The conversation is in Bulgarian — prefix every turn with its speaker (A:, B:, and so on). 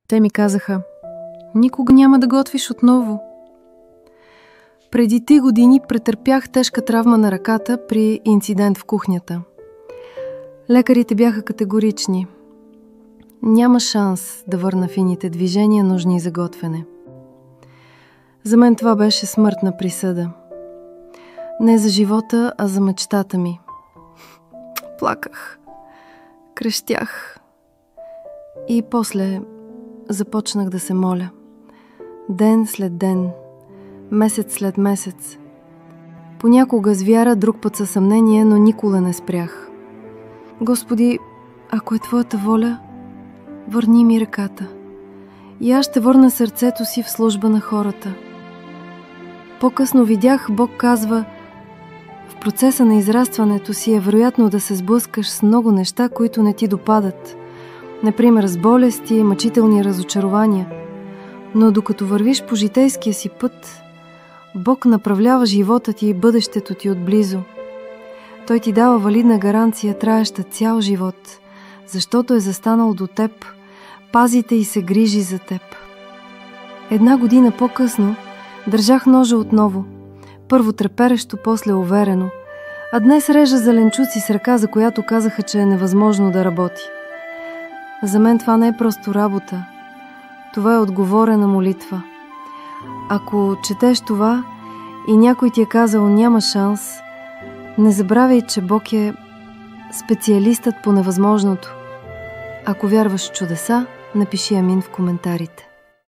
A: Те ми казаха: никога няма да готвиш отново. Преди 3 години претърпях тежка травма на ръката при инцидент в кухнята. Лекарите бяха категорични. Няма шанс да върна фините движения, нужни за готвене. За мен това беше смъртна присъда. Не за живота, а за мечтата ми. Плаках, крещях и после започнах да се моля. Ден след ден, месец след месец. Понякога с вяра, друг път със съмнение, но никога не спрях. Господи, ако е Твоята воля, върни ми ръката и аз ще върна сърцето си в служба на хората. По-късно видях, Бог казва: в процеса на израстването си е вероятно да се сблъскаш с много неща, които не ти допадат. Например, с болести, мъчителни разочарования. Но докато вървиш по житейския си път, Бог направлява живота ти и бъдещето ти отблизо. Той ти дава валидна гаранция, траеща цял живот, защото е застанал до теб, пазите и се грижи за теб. 1 година по-късно държах ножа отново, първо треперещо, после уверено, а днес режа зеленчуци с ръка, за която казаха, че е невъзможно да работи. За мен това не е просто работа, това е отговорена молитва. Ако четеш това и някой ти е казал няма шанс, не забравяй, че Бог е специалистът по невъзможното. Ако вярваш в чудеса, напиши амин в коментарите.